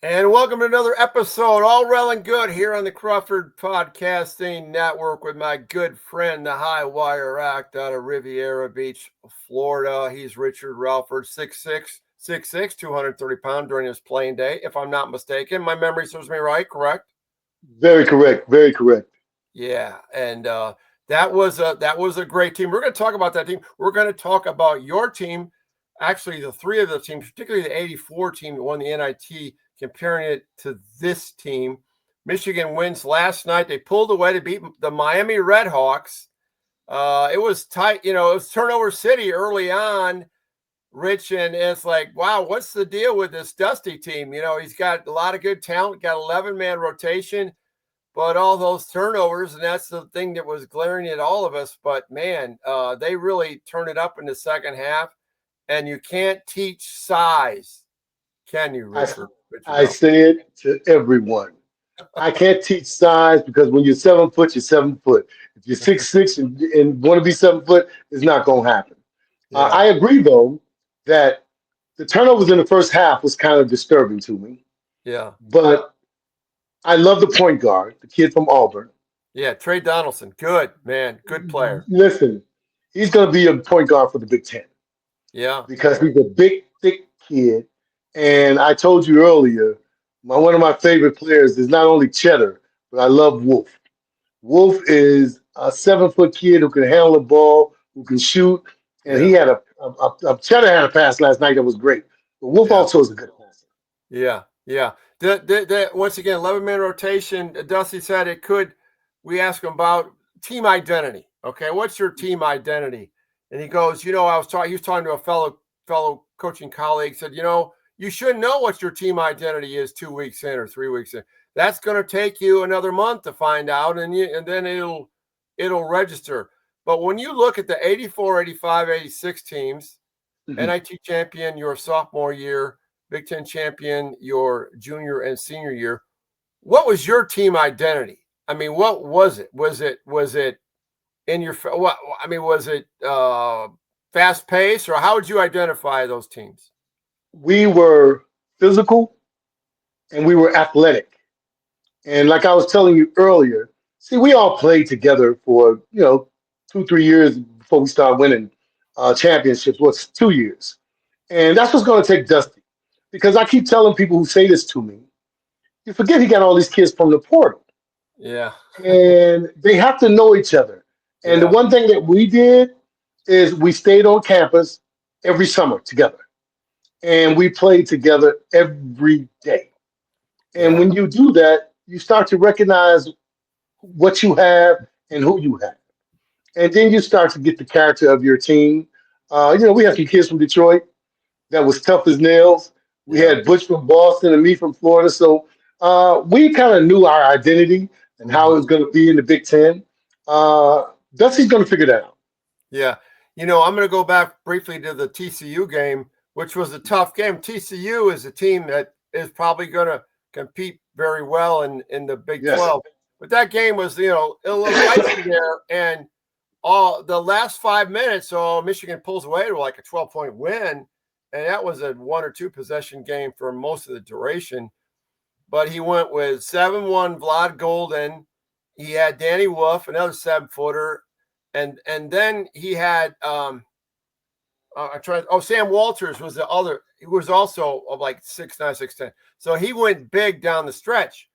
And welcome to another episode, all Rell Good, here on the Crawford Podcasting Network with my good friend, the High Wire Act out of Riviera Beach, Florida. He's Richard Rellford, 6'6", 230 pounds during his playing day, if I'm not mistaken. My memory serves me right, correct? Very correct. Very correct. Yeah, and that was a great team. We're going to talk about that team. We're going to talk about your team, actually the three of the teams, particularly the '84 team that won the NIT, comparing it to this team. Michigan wins last night. They pulled away to beat the Miami Redhawks. It was tight. It was turnover city early on, Rich, and it's like, wow, what's the deal with this Dusty team? He's got a lot of good talent, got 11-man rotation, but all those turnovers, and that's the thing that was glaring at all of us. But, man, they really turned it up in the second half, and you can't teach size, can you, I, Richard? Richard I Rell? say it to everyone. I can't teach size because when you're 7 foot, you're 7 foot. If you're 6'6" and want to be 7 foot, it's not going to happen. Yeah, I agree, though, that the turnovers in the first half was kind of disturbing to me. yeah, But I love the point guard, the kid from Auburn. yeah. Trey Donaldson, good, man, good player. Listen, he's going to be a point guard for the Big Ten Yeah, because he's a big, thick kid. And I told you earlier, one of my favorite players is not only Cheddar, but I love Wolf. Wolf is a 7 foot kid who can handle the ball, who can shoot, and he yeah, had a Cheddar had a pass last night that was great. But Wolf yeah, also is a good passer. yeah, yeah. Once again, 11-man rotation. Dusty said it could. We asked him about team identity. Okay, what's your team identity? And he goes, I was talking. He was talking to a fellow coaching colleague. Said, you should know what your team identity is 2 weeks in or 3 weeks in. That's going to take you another month to find out, and then it'll register. But when you look at the 84, 85, 86 teams, Mhm. NIT champion your sophomore year, Big Ten champion your junior and senior year, what was your team identity? I mean, what was it? Was it in your what? I mean, was it fast pace, or how would you identify those teams? We were physical and we were athletic. And like I was telling you earlier, see, we all played together for 2, 3 years before we started winning championships. What's 2 years? And that's what's going to take Dusty. Because I keep telling people who say this to me, you forget he got all these kids from the portal, Yeah, and they have to know each other. And the yeah, one thing that we did is we stayed on campus every summer together, and we played together every day. And yeah, when you do that, you start to recognize what you have and who you have. And then you start to get the character of your team. We had some kids from Detroit that was tough as nails. We yeah. had Butch from Boston and me from Florida. So we kind of knew our identity and how it Mhm. was going to be in the Big Ten. Uh, Dusty's going to figure that out. Yeah. I'm going to go back briefly to the TCU game, which was a tough game. TCU is a team that is probably going to compete very well in the Big Yes. 12. But that game was, a little dicey there. And all the last 5 minutes, Michigan pulls away to like a 12-point win. And that was a 1 or 2 possession game for most of the duration. But he went with 7-1 Vlad Golden. He had Danny Wolf, another 7-footer, and then he had Sam Walters was the other. He was also of like 6'9", 6'10". So he went big down the stretch,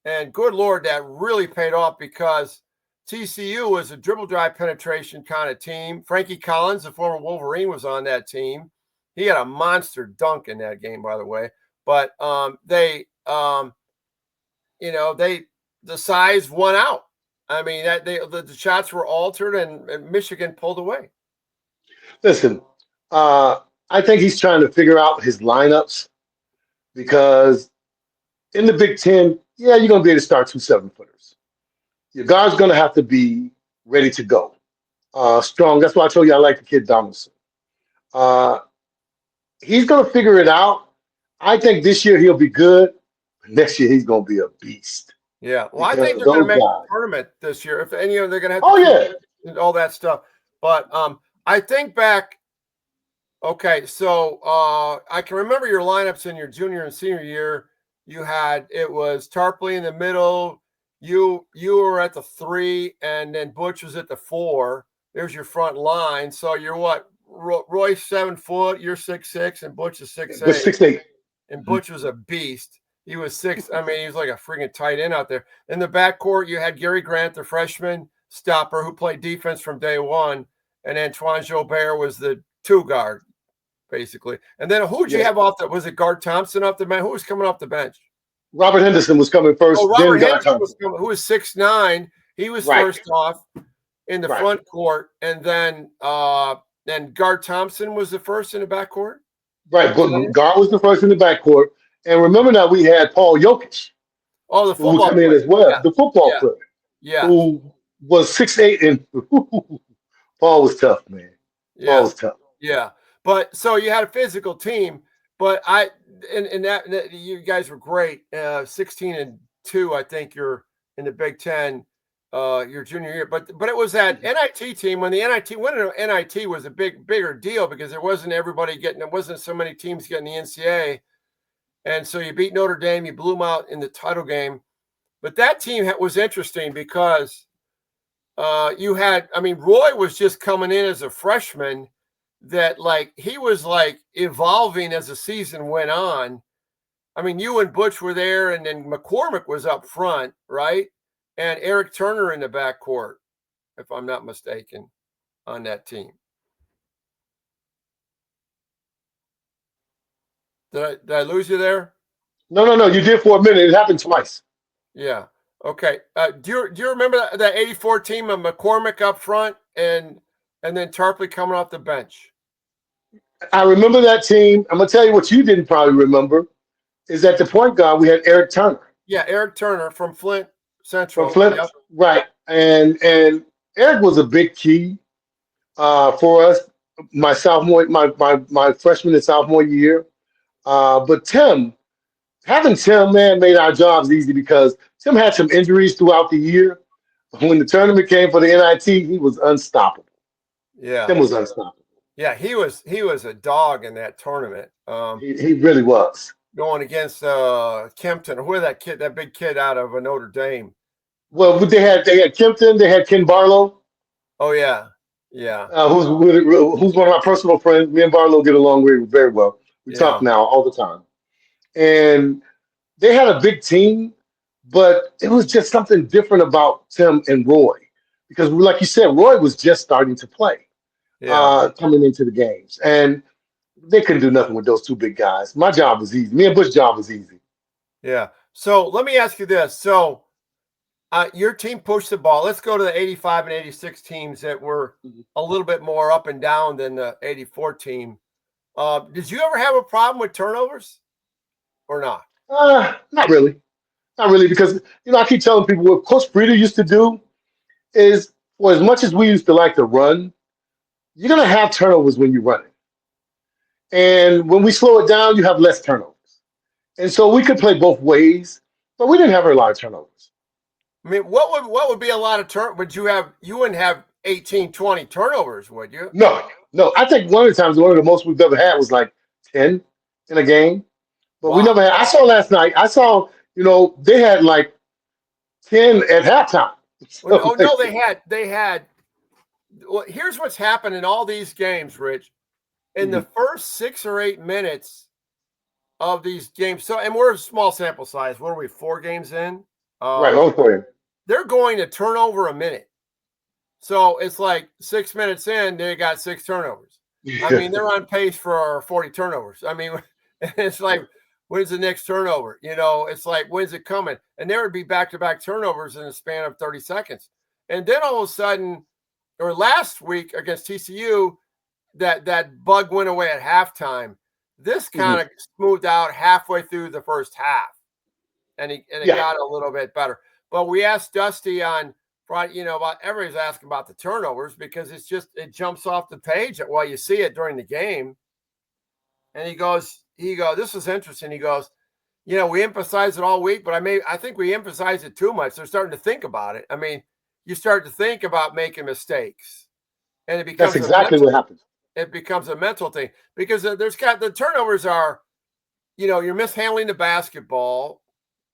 and good Lord, that really paid off because TCU was a dribble drive penetration kind of team. Frankie Collins, the former Wolverine, was on that team. He had a monster dunk in that game, by the way. But they the size won out. I mean, the shots were altered, and Michigan pulled away. Listen, I think he's trying to figure out his lineups because in the Big Ten, yeah, you're going to be able to start 2 7 footers. Your guard's going to have to be ready to go, strong. That's why I told you I like the kid Donaldson. Uh, he's going to figure it out. I think this year he'll be good. Next year he's going to be a beast Yeah, well, I think because they're going to those make the guys. tournament this year. If any of them, they're going to have to Oh compete yeah, and all that stuff. But I think back. Okay, so I can remember your lineups in your junior and senior year. it was Tarpley in the middle. You were at the 3, and then Butch was at the 4. There's your front line. So you're what? Roy's 7 foot. You're 6'6", and Butch is 6'8". But 6'8". And Butch was a beast. He was 6. I mean, he was like a freaking tight end out there. In the backcourt, you had Gary Grant, the freshman stopper, who played defense from day one, and Antoine Jobert was the 2 guard, basically. And then who'd you have off the? Was it Guard Thompson off the bench? Who was coming off the bench? Robert Henderson was coming first. Oh, Robert Henderson was coming, who was 6'9". He was first off in the front court, and then Guard Thompson was the first in the backcourt. Right, but Guard was the first in the backcourt. And remember that we had Paul Jokic. Oh, the football player. As well. Yeah. The football player. Yeah. Who was 6'8", and Paul was tough, man. Paul was tough. Yeah. But so you had a physical team, but that you guys were great. 16-2, I think you're in the Big Ten your junior year. But it was that NIT team when winning an NIT was a bigger deal because there wasn't so many teams getting the NCAA. And so you beat Notre Dame, you blew them out in the title game. But that team was interesting because Roy was just coming in as a freshman that he was evolving as the season went on. I mean, you and Butch were there, and then McCormick was up front, right? And Eric Turner in the backcourt, if I'm not mistaken, on that team. Did I lose you there? No. You did for a minute. It happened twice. Yeah. Okay. Do you remember that 84 team of McCormick up front and then Tarpley coming off the bench? I remember that team. I'm gonna tell you what you didn't probably remember is at the point guard we had Eric Turner. Yeah, Eric Turner from Flint Central. From Flint, right? And Eric was a big key for us. My freshman and sophomore year. But having Tim, man, made our jobs easy because Tim had some injuries throughout the year. When the tournament came for the NIT, he was unstoppable. Yeah, Tim was unstoppable. Yeah, he was a dog in that tournament. He really was. Going against Kempton, who that big kid out of Notre Dame. Well, they had Kempton, they had Ken Barlow. Oh yeah. Who's one of my personal friends. Me and Barlow get along very well. We talk now all the time. And they had a big team, but it was just something different about Tim and Roy. Because like you said, Roy was just starting to play coming into the games. And they couldn't do nothing with those 2 big guys. My job was easy. Me and Bush's job was easy. Yeah. So let me ask you this. So your team pushed the ball. Let's go to the 85 and 86 teams that were a little bit more up and down than the 84 team. Did you ever have a problem with turnovers or not? Not really. Not really, because, I keep telling people what Coach Frieda used to do is, for as much as we used to like to run, you're going to have turnovers when you run it. And when we slow it down, you have less turnovers. And so we could play both ways, but we didn't have a lot of turnovers. I mean, what would be a lot of turnovers? You wouldn't have 18, 20 turnovers, would you? No. I think one of the most we've ever had was like 10 in a game. But we never had. I saw last night. They had like 10 at halftime. So, they had. Well, here's what's happened in all these games, Rich. In the first 6 or 8 minutes of these games, and we're a small sample size. What are we, 4 games in? Right, they're going to turnover a minute. So it's like 6 minutes in, they got 6 turnovers. I mean, they're on pace for 40 turnovers. I mean, it's like, when's the next turnover? It's like, when's it coming? And there would be back-to-back turnovers in a span of 30 seconds. And then all of a sudden, or last week against TCU, that bug went away at halftime. This kind of smoothed out halfway through the first half. And it got a little bit better. But we asked Dusty on Friday, about everybody's asking about the turnovers because it jumps off the page while you see it during the game. And he goes, this is interesting. He goes, we emphasize it all week, but I think we emphasize it too much. They're starting to think about it. I mean, you start to think about making mistakes, and it becomes that's exactly what happens. It becomes a mental thing because the turnovers are you're mishandling the basketball.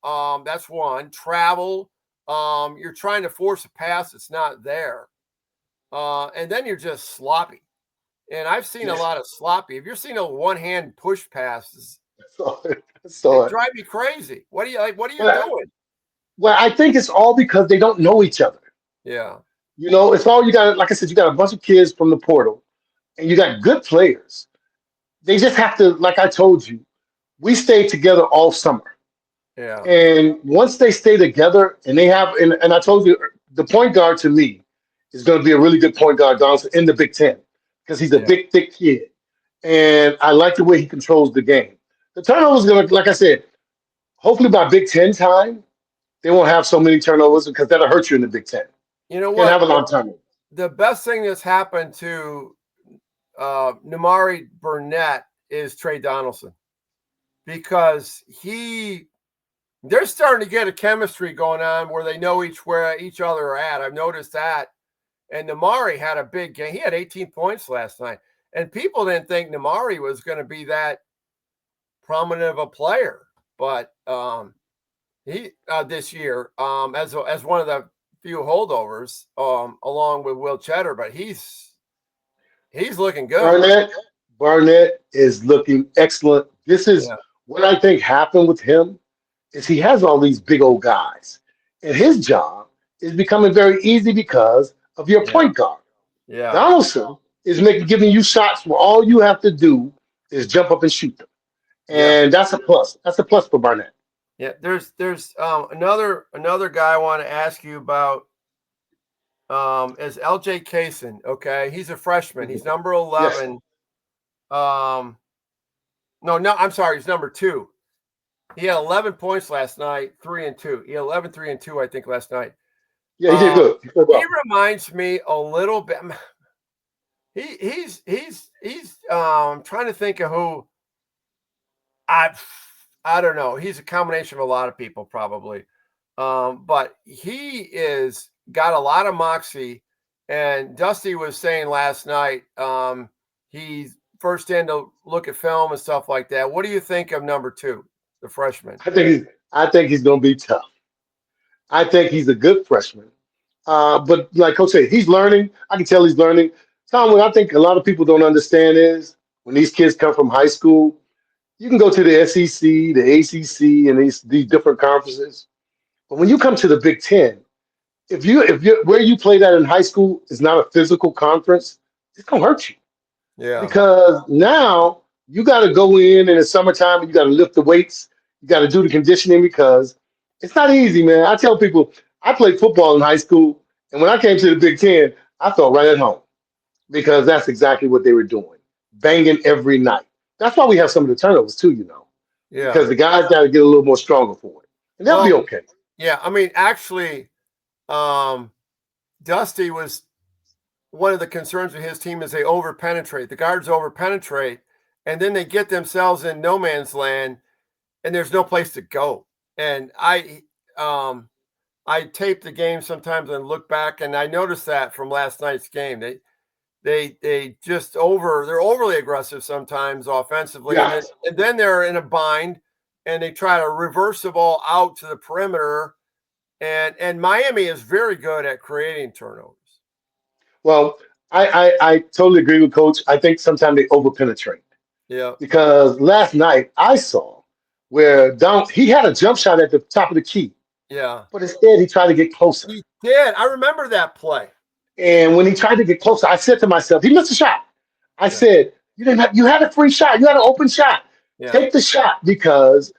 That's one. Travel. You're trying to force a pass that's not there. And then you're just sloppy. And I've seen a lot of sloppy. If you're seeing a one-hand push passes, they drive me crazy. What are you doing? Well, I think it's all because they don't know each other. Yeah. It's all you got. Like I said, you got a bunch of kids from the portal, and you got good players. They just have to, like I told you, we stayed together all summer. Yeah. And once they stay together and they have, and I told you, the point guard to me is going to be a really good point guard, Donaldson, in the Big Ten because he's a big, thick kid. And I like the way he controls the game. The turnovers going to, like I said, hopefully by Big Ten time, they won't have so many turnovers because that'll hurt you in the Big Ten. You know You what? can't have a lot of turnovers. The best thing that's happened to Nimari Burnett is Trey Donaldson because they're starting to get a chemistry going on where they know where each other are at. I've noticed that. And Nimari had a big game. He had 18 points last night. And people didn't think Nimari was going to be that prominent of a player. But he this year, as one of the few holdovers, along with Will Cheddar, but he's looking good. Barnett is looking excellent. This is what I think happened with him is he has all these big old guys. And his job is becoming very easy because of your point guard. Yeah. Donaldson is giving you shots where all you have to do is jump up and shoot them. And that's a plus. That's a plus for Barnett. Yeah, there's another guy I want to ask you about is LJ Kaysen. Okay, he's a freshman. He's number 11. Yes. No, I'm sorry, he's number 2. He had 11 points last night, 3 and 2. He had 11, 3 and 2, I think, last night. Yeah, he did good. He reminds me a little bit. He's trying to think of who. I don't know. He's a combination of a lot of people probably. But he is got a lot of moxie. And Dusty was saying last night, he's first in to look at film and stuff like that. What do you think of number 2, the freshman? I think he's going to be tough. I think he's a good freshman. But like Coach said, he's learning. I can tell he's learning. Tom, what I think a lot of people don't understand is when these kids come from high school, you can go to the SEC, the ACC, and these different conferences. But when you come to the Big Ten, if you where you play that in high school is not a physical conference, it's gonna hurt you. Yeah. Because now you got to go in the summertime and you got to lift the weights. You got to do the conditioning because it's not easy, man. I tell people I played football in high school, and when I came to the Big Ten, I felt right at home because that's exactly what they were doing, banging every night. That's why we have some of the turnovers too, Yeah. Because the guys got to get a little more stronger for it, and they'll be okay. Yeah, I mean, actually, Dusty was one of the concerns with his team is they over-penetrate. The guards over-penetrate, and then they get themselves in no man's land, and there's no place to go. And I tape the game sometimes and look back, and I noticed that from last night's game. They just they're overly aggressive sometimes offensively, and then they're in a bind, and they try to reverse the ball out to the perimeter, and Miami is very good at creating turnovers. Well, I totally agree with Coach. I think sometimes they over-penetrate. Yeah. Because last night I saw where he had a jump shot at the top of the key. Yeah. But instead he tried to get closer. He did. I remember that play. And when he tried to get closer, I said to myself, he missed a shot. I said, you had a free shot. You had an open shot. Yeah. Take the shot because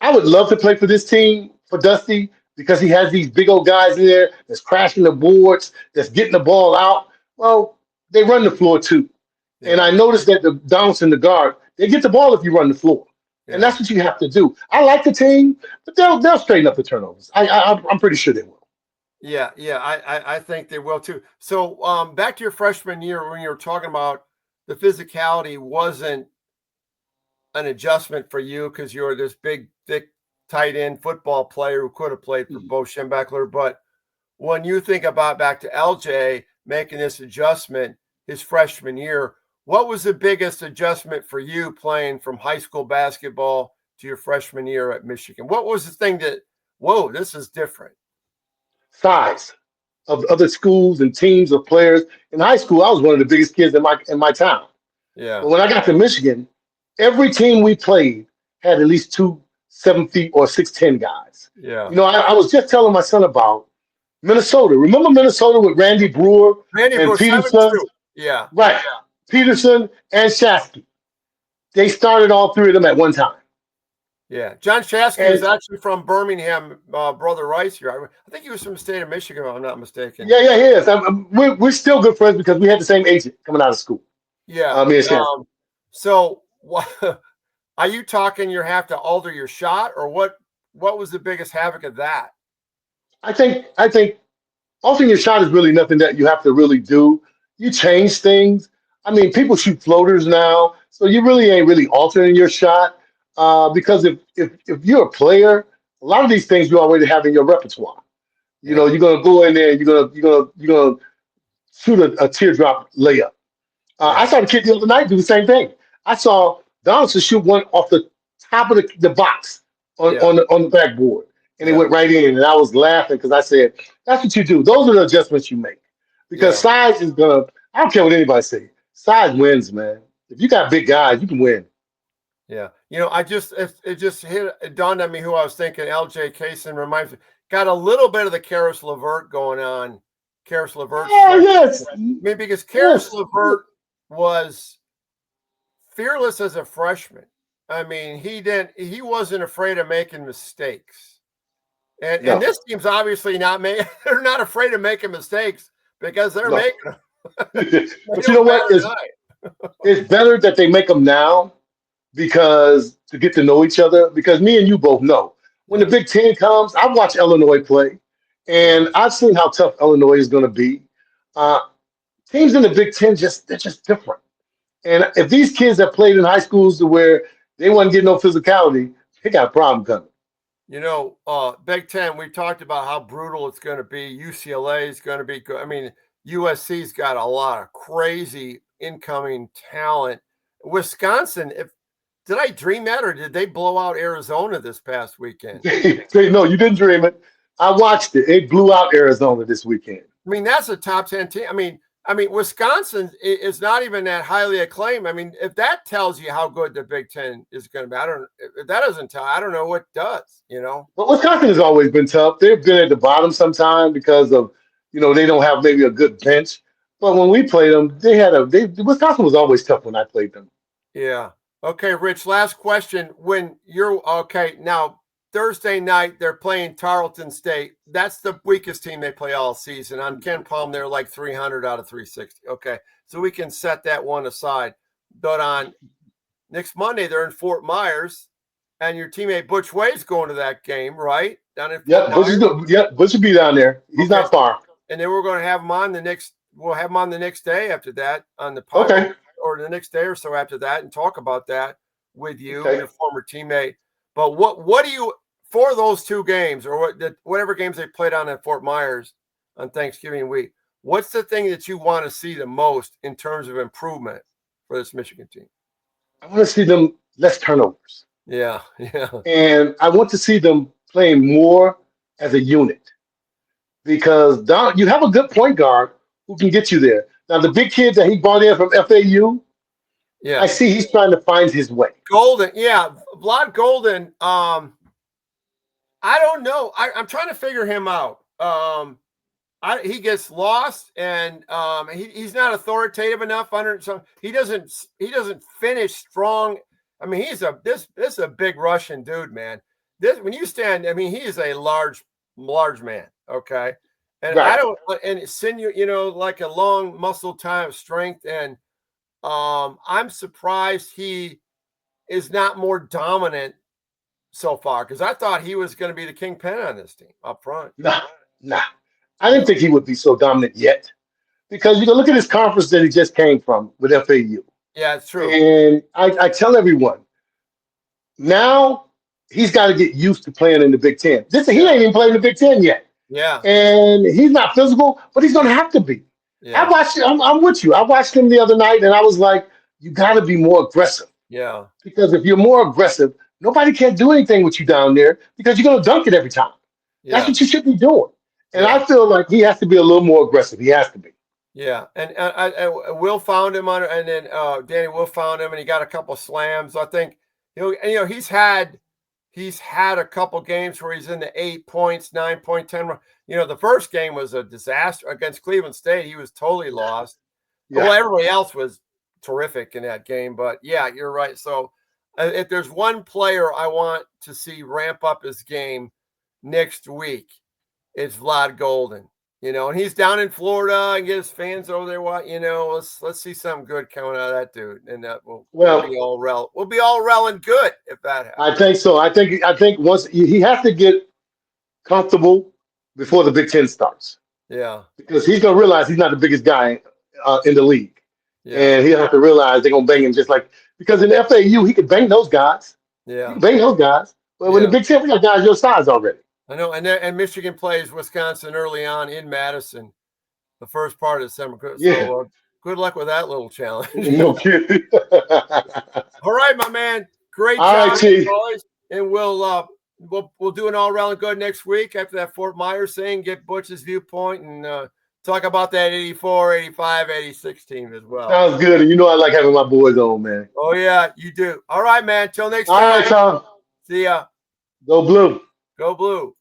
I would love to play for this team, for Dusty, because he has these big old guys in there that's crashing the boards, that's getting the ball out. Well, they run the floor too. Yeah. And I noticed that the Donaldson, the guard, they get the ball if you run the floor. Yeah. And that's what you have to do. I like the team, but they'll straighten up the turnovers. I'm pretty sure they will. Yeah, I think they will too. So back to your freshman year when you were talking about the physicality wasn't an adjustment for you because you were this big, thick, tight end football player who could have played for Bo Schembechler. But when you think about back to LJ making this adjustment his freshman year, what was the biggest adjustment for you playing from high school basketball to your freshman year at Michigan? What was the thing that, whoa, this is different? Size of other schools and teams of players. In high school, I was one of the biggest kids in my town. Yeah. But when I got to Michigan, every team we played had at least 2 7 feet or 6'10" guys. Yeah. I was just telling my son about Minnesota. Remember Minnesota with Randy Brewer and Peterson? Yeah. Right. Peterson and Shasky. They started all three of them at one time. Yeah. John Shasky is actually from Birmingham, Brother Rice here. I think he was from the state of Michigan, if I'm not mistaken. Yeah, he is. We're still good friends because we had the same agent coming out of school. Yeah. So what, are you talking you have to alter your shot, or what was the biggest havoc of that? I think altering your shot is really nothing that you have to really do. You change things. I mean, people shoot floaters now, so you really ain't really altering your shot. Because if you're a player, a lot of these things you already have in your repertoire. You're gonna go in there, you're gonna shoot a teardrop layup. I saw the kid the other night do the same thing. I saw Donaldson shoot one off the top of the box on the backboard, and it went right in. And I was laughing because I said, "That's what you do. Those are the adjustments you make." Because size is gonna. I don't care what anybody say. Size wins, man. If you got big guys, you can win. Yeah, it dawned on me who I was thinking. LJ Kaysen reminds me. Got a little bit of the Karis LeVert going on. Karis LeVert. Oh, yes. I mean, because Karis LeVert was fearless as a freshman. I mean, he wasn't afraid of making mistakes. And this team's obviously they're not afraid of making mistakes because they're making them. But you know what? It's better that they make them now because to get to know each other. Because me and you both know when the Big Ten comes, I've watched Illinois play, and I've seen how tough Illinois is going to be. Teams in the Big Ten they're just different. And if these kids have played in high schools to where they wouldn't get no physicality, they got a problem coming. Big Ten, we talked about how brutal it's going to be. UCLA is going to be good. I mean, USC's got a lot of crazy incoming talent. Wisconsin, did I dream that, or did they blow out Arizona this past weekend? No, you didn't dream it. I watched it. It blew out Arizona this weekend. I mean, that's a top 10 team. I mean, Wisconsin is not even that highly acclaimed. I mean, if that tells you how good the Big Ten is going to be, if that doesn't tell, I don't know what does, But Wisconsin has always been tough. They've been at the bottom sometime because of, they don't have maybe a good bench. But when we played them, Wisconsin was always tough when I played them. Yeah. Okay, Rich, last question. Now Thursday night, they're playing Tarleton State. That's the weakest team they play all season. On Ken Palm, they're like 300 out of 360. Okay, so we can set that one aside. But on next Monday, they're in Fort Myers, and your teammate Butch Wade's going to that game, right? Down in Fort Myers. Butch will be down there. He's not far. And then we're going to have him on we'll have him on the next day after that on the podcast, or the next day or so after that, and talk about that with you, your former teammate. But what do you, for those two games, or whatever games they played on at Fort Myers on Thanksgiving week, what's the thing that you want to see the most in terms of improvement for this Michigan team? I want to see them less turnovers. Yeah. And I want to see them playing more as a unit because you have a good point guard who can get you there. Now, the big kid that he brought in from FAU, I see he's trying to find his way. Golden, Vlad Golden. I don't know. I'm trying to figure him out. He gets lost, and he's not authoritative enough he doesn't finish strong. I mean, this is a big Russian dude, man. When you stand, I mean, he is a large man. Okay. And sinew, like a long muscle time of strength. And I'm surprised he is not more dominant so far, because I thought he was going to be the kingpin on this team up front. Nah. I didn't think he would be so dominant yet, because you can look at his conference that he just came from with FAU. Yeah, it's true. And I tell everyone, now he's got to get used to playing in the Big Ten. He ain't even playing in the Big Ten yet. Yeah. And he's not physical, but he's going to have to be. Yeah. I'm with you. I watched him the other night, and I was like, you got to be more aggressive. Yeah. Because if you're more aggressive, nobody can do anything with you down there because you're going to dunk it every time. That's Yeah. what you should be doing. And Yeah. I feel like he has to be a little more aggressive. He has to be. Yeah, and Will found him on, and then Danny Will found him, and he got a couple slams. I think he's had a couple games where he's in the 8 points, 9 point, 10. The first game was a disaster against Cleveland State. He was totally lost. Yeah. Well, everybody else was terrific in that game, but yeah, you're right. So if there's one player I want to see ramp up his game next week, it's Vlad Golden. And he's down in Florida and get his fans over there. Let's see something good coming out of that dude, and we'll be all Rell. We'll be all Rell and good if that happens. I think so. I think once he has to get comfortable before the Big Ten starts. Yeah, because he's gonna realize he's not the biggest guy in the league, and he'll have to realize they're gonna bang him because in the FAU he could bang those guys. Yeah, he can bang those guys. But when the Big Ten, we got guys your size already. I know, and Michigan plays Wisconsin early on in Madison, the first part of December. So good luck with that little challenge. No kidding. All right, my man. Great job, as always. And we'll do an all around good next week after that Fort Myers thing. Get Butch's viewpoint and talk about that 84, 85, 86 team as well. Sounds good. And I like having my boys on, man. Oh yeah, you do. All right, man. Till next time. All right, Tom. See ya. Go Blue. Go Blue.